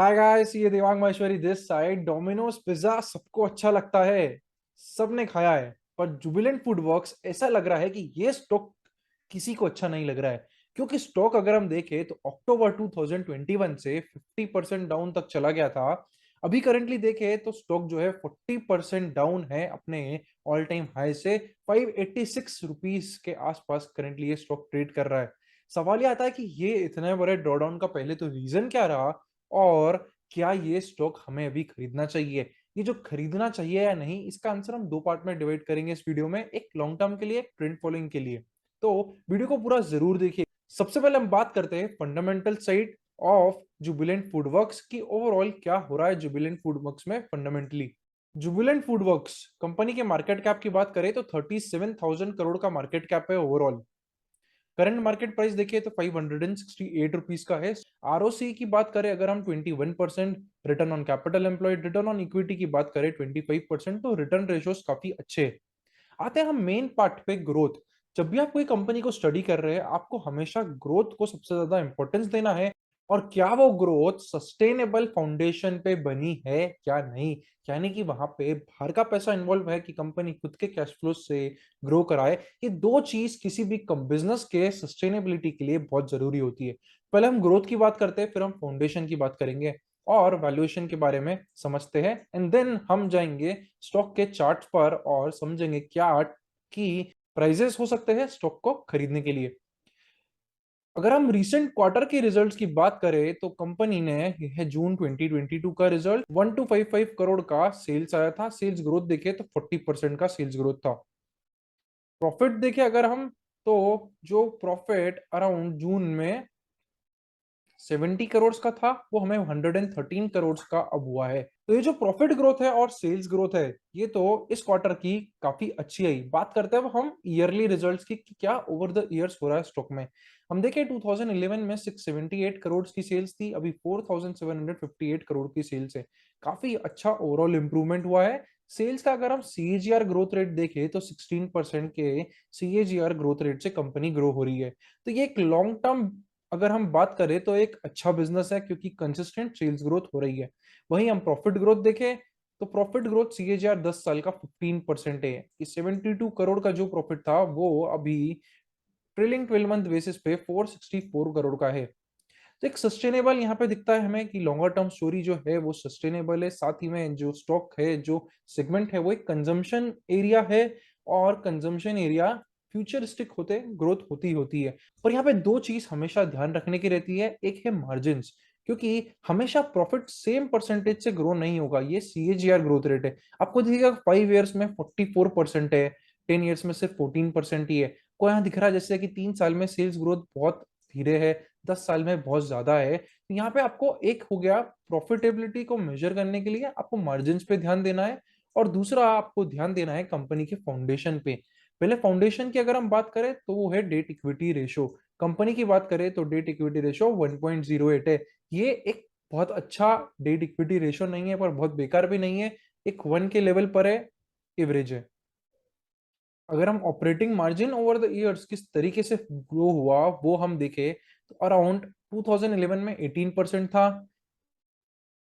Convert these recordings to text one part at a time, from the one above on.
Hi guys, ये Devang Maheshwari this side. Domino's pizza सबको अच्छा लगता है, सबने खाया है। पर जुबिलेंट फूड वर्क्स ऐसा लग रहा है कि ये स्टॉक किसी को अच्छा नहीं लग रहा है। क्योंकि स्टॉक अगर हम देखें तो अक्टूबर 2021 से 50% डाउन तक चला गया था। अभी करंटली देखें तो स्टॉक जो है 40% डाउन है अपने ऑल टाइम हाई से। 586 रुपीज के आसपास करंटली ये स्टॉक ट्रेड कर रहा है। सवाल ये आता है कि ये इतने बड़े ड्रॉडाउन का पहले तो रीजन क्या रहा, और क्या ये स्टॉक हमें अभी खरीदना चाहिए। ये जो खरीदना चाहिए या नहीं, इसका आंसर हम दो पार्ट में डिवाइड करेंगे इस वीडियो में, एक लॉन्ग टर्म के लिए, एक ट्रेंड फॉलोइंग के लिए। तो वीडियो को पूरा जरूर देखिए। सबसे पहले हम बात करते हैं fundamental side of Jubilant FoodWorks की ओवरऑल क्या हो रहा है जुबिलेंट फूडवर्क्स में फंडामेंटली। जुबिलेंट फूडवर्क्स कंपनी के मार्केट कैप की बात करें तो 37,000 करोड़ का मार्केट कैप है ओवरऑल। करंट मार्केट प्राइस देखिए तो 568 रुपीज का है। आरओसी की बात करें अगर हम 21%, return on capital employed, return on equity की बात करें 25%, तो रिटर्न रेशियोज काफी अच्छे हैं। आते हैं हम मेन पार्ट पे, ग्रोथ। जब भी आप कोई कंपनी को स्टडी कर रहे हैं, आपको हमेशा ग्रोथ को सबसे ज्यादा इंपॉर्टेंस देना है। और क्या वो ग्रोथ सस्टेनेबल फाउंडेशन पे बनी है क्या नहीं, यानी कि वहां पे बाहर का पैसा इन्वॉल्व है कि कंपनी खुद के कैश फ्लो से ग्रो कराए। ये दो चीज किसी भी बिजनेस के सस्टेनेबिलिटी के लिए बहुत जरूरी होती है। पहले हम ग्रोथ की बात करते हैं, फिर हम फाउंडेशन की बात करेंगे और वैल्यूएशन के बारे में समझते हैं, एंड देन हम जाएंगे स्टॉक के चार्ट पर और समझेंगे क्या की प्राइजेस हो सकते हैं स्टॉक को खरीदने के लिए। अगर हम रिसेंट क्वार्टर के रिजल्ट्स की बात करें तो कंपनी ने, यह है जून 2022 का रिजल्ट, 1255 करोड़ का सेल्स आया था। सेल्स ग्रोथ देखे तो 40% का सेल्स ग्रोथ था। प्रॉफिट देखे अगर हम, तो जो प्रॉफिट अराउंड जून में 70 करोड़ का था, वो हमें 113 करोड़ का अब हुआ है। तो ये जो प्रॉफिट ग्रोथ है और सेल्स ग्रोथ है, ये तो इस क्वार्टर की काफी अच्छी है। बात करते हैं अब हम ईयरली रिजल्ट्स की कि क्या ओवर द ईयर्स हो रहा है स्टॉक में। हम देखें 2011 में 678 करोड़ की सेल्स थी, अभी 4758 करोड़ की सेल्स है। काफी अच्छा ओवरऑल इंप्रूवमेंट हुआ है। सेल्स का अगर हम सीएजीआर ग्रोथ रेट देखें तो 16% के सीएजीआर ग्रोथ रेट से कंपनी ग्रो हो रही है। तो ये एक लॉन्ग टर्म अगर हम बात करें तो एक अच्छा बिजनेस है, क्योंकि कंसिस्टेंट सेल्स ग्रोथ हो रही है। वहीं हम प्रॉफिट ग्रोथ देखें तो प्रॉफिट ग्रोथ सीएजीआर 10 साल का 15% है कि 72 करोड़ का जो प्रॉफिट था वो अभी ट्रेलिंग 12 मंथ बेसिस पे 464 करोड़ का है। तो एक सस्टेनेबल यहाँ पे दिखता है हमें कि लॉन्गर टर्म स्टोरी जो है वो सस्टेनेबल है। साथ ही में जो स्टॉक है, जो सेगमेंट है, वो एक कंजम्पशन एरिया है, और कंजम्पशन एरिया फ्यूचरिस्टिक होते ग्रोथ होती होती है। पर यहाँ पे दो चीज हमेशा ध्यान रखने की रहती है, एक है मार्जिन्स, क्योंकि हमेशा प्रॉफिट सेम परसेंटेज से ग्रो नहीं होगा। ये सीएजीआर ग्रोथ रेट है, आपको दिखेगा 5 ईयर्स में 44% है, 10 ईयर्स में सिर्फ 14% ही है। को यहाँ दिख रहा है जैसे कि 3 साल में सेल्स ग्रोथ बहुत धीरे है, 10 साल में बहुत ज्यादा है। तो यहाँ पे आपको एक हो गया, प्रॉफिटेबिलिटी को मेजर करने के लिए आपको मार्जिन पे ध्यान देना है, और दूसरा आपको ध्यान देना है कंपनी के फाउंडेशन पे। पहले फाउंडेशन की अगर हम बात करें तो वो है डेट इक्विटी रेशो। कंपनी की बात करें तो डेट इक्विटी रेशो 1.08 है। ये एक बहुत अच्छा डेट इक्विटी रेशो नहीं है, पर बहुत बेकार भी नहीं है, एक 1 के लेवल पर है, एवरेज है। अगर हम operating margin over the years किस तरीके से ग्रो हुआ वो हम देखें तो अराउंड 2011 में 18% था।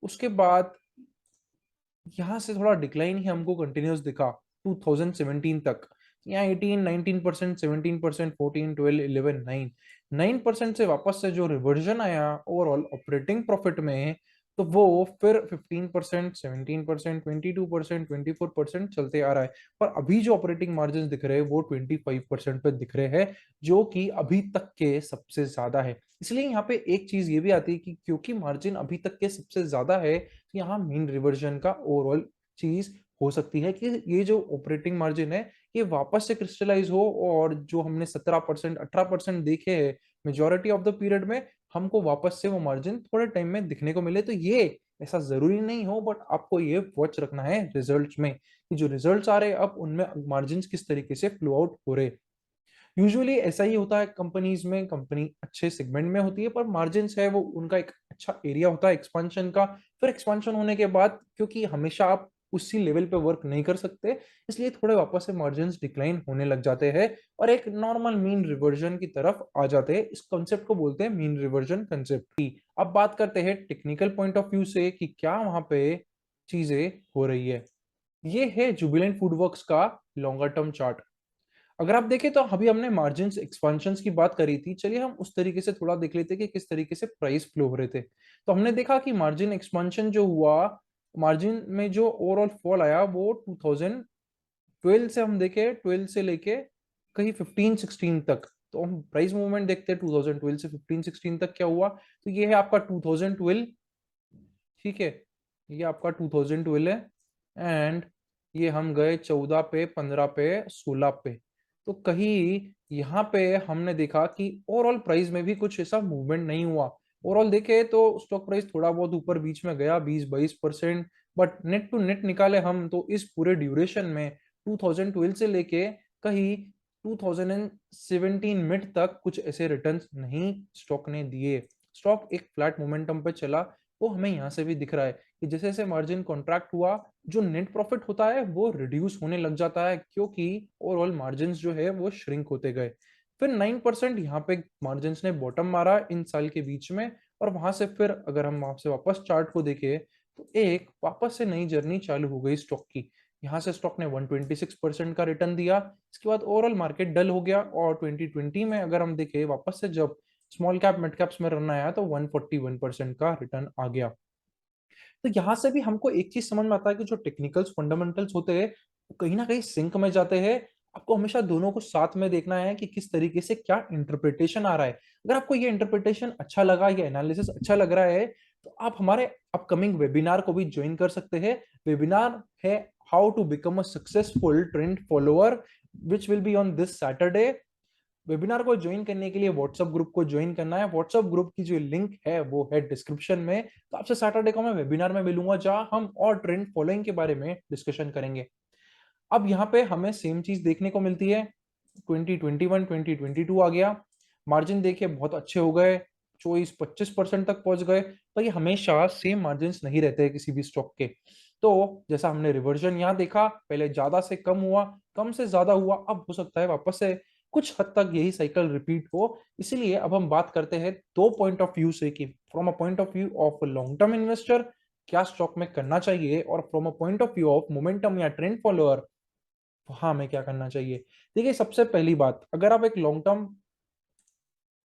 उसके बाद यहाँ से थोड़ा डिक्लाइन ही हमको कंटिन्यूस दिखा 2017 तक। यहाँ 18, 19%, 17%, 14, 12, 11, 9% से वापस से जो रिवर्जन आया ओवरऑल ऑपरेटिंग प्रॉफिट में, तो वो फिर 15%, 17%, 22%, 24% चलते आ रहा है। पर अभी जो ऑपरेटिंग मार्जिन दिख रहे हैं वो 25% पे दिख रहे हैं, जो कि अभी तक के सबसे ज्यादा है। इसलिए यहाँ पे एक चीज ये भी आती है कि क्योंकि मार्जिन अभी तक के सबसे ज्यादा है, तो यहाँ मीन रिवर्जन का ओवरऑल चीज हो सकती है कि ये जो ऑपरेटिंग मार्जिन है ये वापस से क्रिस्टलाइज हो, और जो हमने 17%, 18% देखे हैं मेजोरिटी ऑफ द पीरियड में, हमको वापस से वो मार्जिन थोड़े टाइम में दिखने को मिले। तो ये ऐसा जरूरी नहीं हो, बट आपको ये वॉच रखना है रिजल्ट्स में कि जो रिजल्ट्स आ रहे हैं अब उनमें मार्जिन किस तरीके से फ्लो आउट हो रहे। यूजुअली ऐसा ही होता है कंपनीज में, कंपनी अच्छे सेगमेंट में होती है पर मार्जिन है वो उनका एक अच्छा एरिया होता है एक्सपांशन का। फिर एक्सपांशन होने के बाद, क्योंकि हमेशा आप उसी लेवल पे वर्क नहीं कर सकते, इसलिए थोड़े वापस से मार्जिन्स डिक्लाइन होने लग जाते हैं और एक नॉर्मल मीन रिवर्जन की तरफ आ जाते हैं। इस कॉन्सेप्ट को बोलते हैं मीन रिवर्जन कंसेप्ट। अब बात करते हैं टेक्निकल पॉइंट ऑफ व्यू से कि क्या वहां पे चीजें हो रही है। ये है जुबिलेंट फूडवर्क्स का लॉन्गर टर्म चार्ट। अगर आप देखें तो अभी हमने मार्जिन्स एक्सपेंशंस की बात करी थी, चलिए हम उस तरीके से थोड़ा देख लेते हैं कि किस तरीके से प्राइस फ्लो हो रहे थे। तो हमने देखा कि मार्जिन एक्सपेंशन जो हुआ, मार्जिन में जो ओवरऑल फॉल आया वो 2012 से हम देखें, 12 से लेके कहीं 15-16 तक। तो हम प्राइस मूवमेंट देखते हैं 2012 से 15-16 तक क्या हुआ। तो ये है आपका 2012, ठीक है, ये आपका 2012 है। एंड ये हम गए 14 पे, 15 पे, 16 पे। तो कहीं यहाँ पे हमने देखा कि ओवरऑल प्राइस में भी कुछ ऐसा मूवमेंट नहीं हुआ। ओवरऑल देखे तो स्टॉक प्राइस थोड़ा बहुत ऊपर बीच में गया 20-22%, बट नेट टू नेट निकाले हम तो इस पूरे ड्यूरेशन में 2012 से लेके कहीं 2017 मिड तक कुछ ऐसे रिटर्न्स नहीं स्टॉक ने दिए। स्टॉक एक फ्लैट मोमेंटम पे चला। वो हमें यहाँ से भी दिख रहा है कि जैसे जैसे मार्जिन कॉन्ट्रैक्ट हुआ, जो नेट प्रॉफिट होता है वो रिड्यूस होने लग जाता है, क्योंकि ओवरऑल मार्जिन जो है वो श्रिंक होते गए। फिर 9% यहाँ पे मार्जिन ने बॉटम मारा इन साल के बीच में, और वहां से फिर अगर हम वहां से वापस चार्ट को देखें तो एक वापस से नई जर्नी चालू हो गई स्टॉक की। यहाँ से स्टॉक ने 126% का रिटर्न दिया। इसके बाद ओवरऑल मार्केट डल हो गया, और 2020 में अगर हम देखें वापस से जब स्मॉल कैप मिड कैप्स में रन आया तो 141% का रिटर्न आ गया। तो यहां से भी हमको एक चीज समझ में आता है कि जो टेक्निकल्स फंडामेंटल्स होते हैं वो कहीं ना कहीं सिंक में जाते हैं। आपको हमेशा दोनों को साथ में देखना है कि किस तरीके से क्या इंटरप्रिटेशन आ रहा है। अगर आपको ये इंटरप्रिटेशन अच्छा लगा, ये एनालिसिस अच्छा लग रहा है, तो आप हमारे अपकमिंग वेबिनार को भी ज्वाइन कर सकते हैं। वेबिनार है how to become a successful trend follower, which will be on this Saturday. Webinar को ज्वाइन करने के लिए व्हाट्सएप ग्रुप को ज्वाइन करना है। व्हाट्सएप ग्रुप की जो लिंक है वो है डिस्क्रिप्शन में। तो आपसे सैटरडे को मैं वेबिनार में मिलूंगा जहां हम और ट्रेंड फॉलोइंग के बारे में डिस्कशन करेंगे। अब यहाँ पे हमें सेम चीज देखने को मिलती है। 2021 2022 आ गया, मार्जिन देखिए बहुत अच्छे हो गए, 24-25% तक पहुंच गए। तो ये हमेशा सेम मार्जिन नहीं रहते हैं किसी भी स्टॉक के। तो जैसा हमने रिवर्जन यहाँ देखा, पहले ज्यादा से कम हुआ, कम से ज्यादा हुआ, अब हो सकता है वापस से कुछ हद तक यही साइकिल रिपीट हो। इसीलिए अब हम बात करते हैं दो पॉइंट ऑफ व्यू से कि from a point of view of long term investor क्या स्टॉक में करना चाहिए, और from a point of view of momentum या ट्रेंड फॉलोअर हाँ हमें क्या करना चाहिए। देखिए सबसे पहली बात, अगर आप एक लॉन्ग टर्म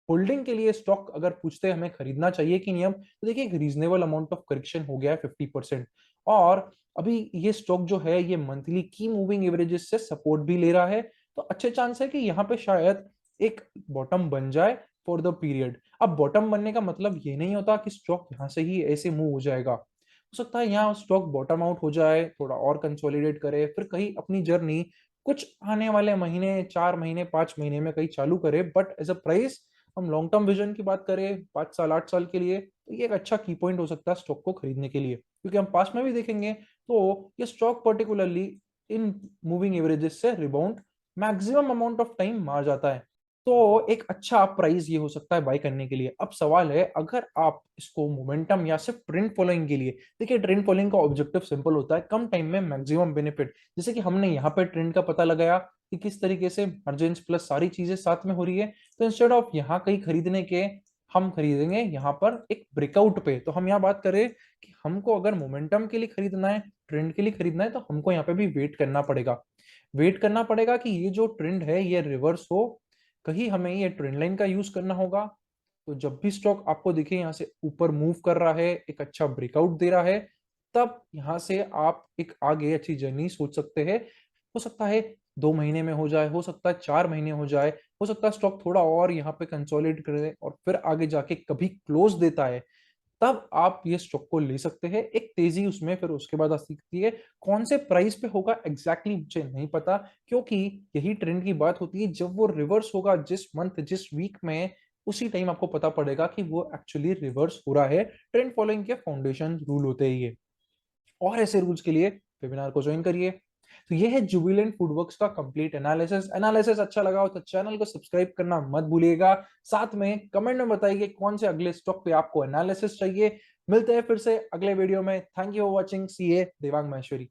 होल्डिंग के लिए स्टॉक अगर पूछते हैं हमें खरीदना चाहिए कि नहीं, हम तो देखिए एक रीजनेबल अमाउंट ऑफ करेक्शन हो गया है 50%। और अभी ये स्टॉक जो है ये मंथली की मूविंग एवरेजेस से सपोर्ट भी ले रहा है। तो अच्छे चांस है कि यहाँ पे शायद एक बॉटम बन जाए फॉर द पीरियड। अब बॉटम बनने का मतलब ये नहीं होता कि स्टॉक यहाँ से ही ऐसे मूव हो जाएगा। हो सकता है यहाँ स्टॉक बॉटम आउट हो जाए, थोड़ा और कंसोलिडेट करे, फिर कहीं अपनी जर्नी कुछ आने वाले महीने, 4 महीने, 5 महीने में कहीं चालू करे। बट एज अ प्राइस हम लॉन्ग टर्म विजन की बात करें 5 साल 8 साल के लिए, तो ये एक अच्छा की पॉइंट हो सकता है स्टॉक को खरीदने के लिए। क्योंकि हम पास में भी देखेंगे तो ये stock particularly in moving averages से rebound maximum amount of time मार जाता है। तो एक अच्छा प्राइस ये हो सकता है बाय करने के लिए। अब सवाल है, अगर आप इसको मोमेंटम या सिर्फ ट्रेंड फॉलोइंग के लिए, देखिए ट्रेंड फॉलोइंग का ऑब्जेक्टिव सिंपल होता है कम टाइम में मैक्सिमम बेनिफिट। जैसे कि हमने यहाँ पे ट्रेंड का पता लगाया कि किस तरीके से मार्जिन प्लस सारी चीजें साथ में हो रही है, तो इंस्टेड ऑफ यहाँ कहीं खरीदने के हम खरीदेंगे यहाँ पर एक ब्रेकआउट पे। तो हम यहाँ बात करें कि हमको अगर मोमेंटम के लिए खरीदना है, ट्रेंड के लिए खरीदना है, तो हमको यहाँ पे भी वेट करना पड़ेगा। वेट करना पड़ेगा कि ये जो ट्रेंड है ये रिवर्स हो, कहीं हमें ये ट्रेंड लाइन का यूज करना होगा। तो जब भी स्टॉक आपको दिखे यहाँ से ऊपर मूव कर रहा है, एक अच्छा ब्रेकआउट दे रहा है, तब यहाँ से आप एक आगे अच्छी जर्नी सोच सकते हैं। हो सकता है 2 महीने में हो जाए, हो सकता है 4 महीने हो जाए, हो सकता है स्टॉक थोड़ा और यहाँ पे कंसोलिडेट करे और फिर आगे जाके कभी क्लोज देता है, तब आप ये स्टॉक को ले सकते हैं। एक तेजी उसमें फिर उसके बाद आ सकती है। कौन से प्राइस पे होगा एग्जैक्टली मुझे नहीं पता, क्योंकि यही ट्रेंड की बात होती है। जब वो रिवर्स होगा जिस मंथ जिस वीक में, उसी टाइम आपको पता पड़ेगा कि वो एक्चुअली रिवर्स हो रहा है। ट्रेंड फॉलोइंग के फाउंडेशन रूल होते हैं ये। और ऐसे रूल्स के लिए वेबिनार को ज्वाइन करिए। तो ये है जुबिलेंट फूडवर्क्स का कंप्लीट एनालिसिस। एनालिसिस अच्छा लगा हो तो चैनल को सब्सक्राइब करना मत भूलिएगा। साथ में कमेंट में बताइए कौन से अगले स्टॉक पे आपको एनालिसिस चाहिए। मिलते हैं फिर से अगले वीडियो में। Thank you for watching. C A Devang Maheshwari.